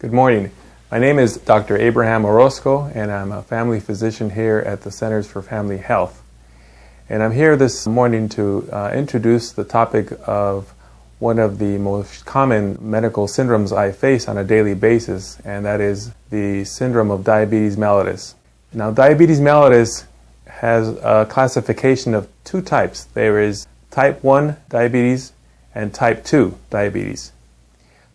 Good morning. My name is Dr. Abraham Orozco, and I'm a family physician here at the Centers for Family Health. And I'm here this morning to introduce the topic of one of the most common medical syndromes I face on a daily basis, and that is the syndrome of diabetes mellitus. Now, diabetes mellitus has a classification of two types. There is type 1 diabetes and type 2 diabetes.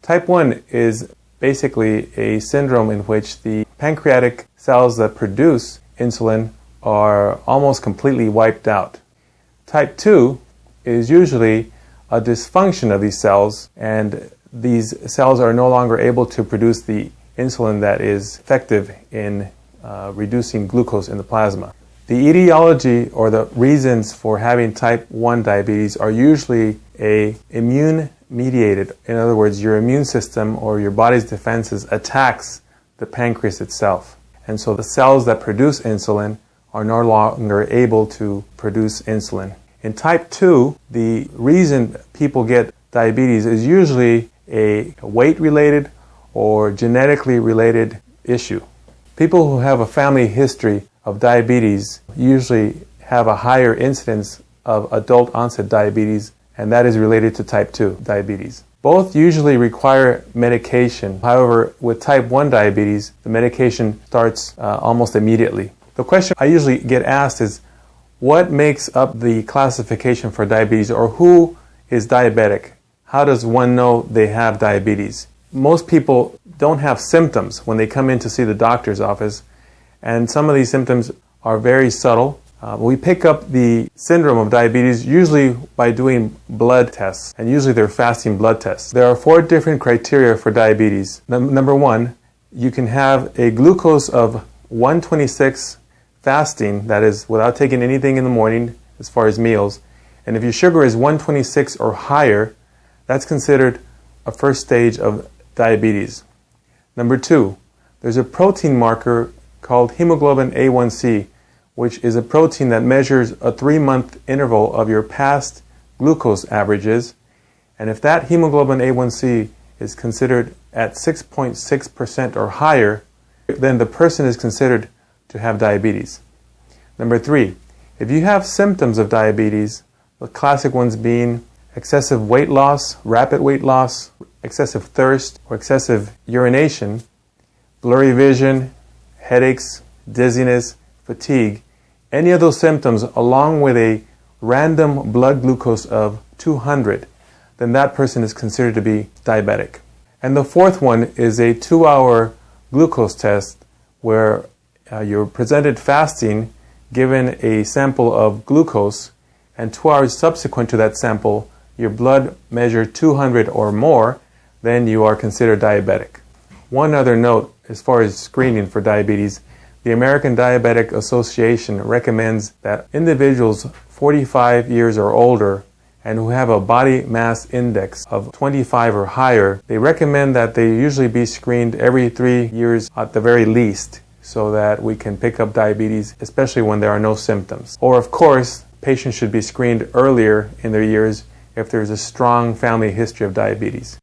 Type 1 is basically a syndrome in which the pancreatic cells that produce insulin are almost completely wiped out. Type 2 is usually a dysfunction of these cells, and these cells are no longer able to produce the insulin that is effective in reducing glucose in the plasma. The etiology, or the reasons for having type 1 diabetes, are usually immune-mediated. In other words, your immune system or your body's defenses attacks the pancreas itself. And so the cells that produce insulin are no longer able to produce insulin. In type 2, the reason people get diabetes is usually a weight-related or genetically related issue. People who have a family history of diabetes usually have a higher incidence of adult onset diabetes, and that is related to type 2 diabetes. Both usually require medication. However, with type 1 diabetes, the medication starts almost immediately. The question I usually get asked is, what makes up the classification for diabetes, or who is diabetic? How does one know they have diabetes? Most people don't have symptoms when they come in to see the doctor's office, and some of these symptoms are very subtle. We pick up the syndrome of diabetes usually by doing blood tests, and usually they're fasting blood tests. There are 4 different criteria for diabetes. Number 1, you can have a glucose of 126 fasting, that is without taking anything in the morning as far as meals, and if your sugar is 126 or higher, that's considered a first stage of diabetes. Number 2, there's a protein marker called hemoglobin A1C, which is a protein that measures a 3-month interval of your past glucose averages. And if that hemoglobin A1C is considered at 6.6% or higher, then the person is considered to have diabetes. Number 3, if you have symptoms of diabetes, the classic ones being excessive weight loss, rapid weight loss, excessive thirst, or excessive urination, blurry vision, headaches, dizziness, fatigue, any of those symptoms along with a random blood glucose of 200, then that person is considered to be diabetic. And the 4th one is a 2-hour glucose test where you're presented fasting, given a sample of glucose, and 2 hours subsequent to that sample, your blood measured 200 or more, then you are considered diabetic. One other note as far as screening for diabetes, the American Diabetic Association recommends that individuals 45 years or older and who have a body mass index of 25 or higher, they recommend that they usually be screened every 3 years at the very least, so that we can pick up diabetes, especially when there are no symptoms. Or of course, patients should be screened earlier in their years if there's a strong family history of diabetes.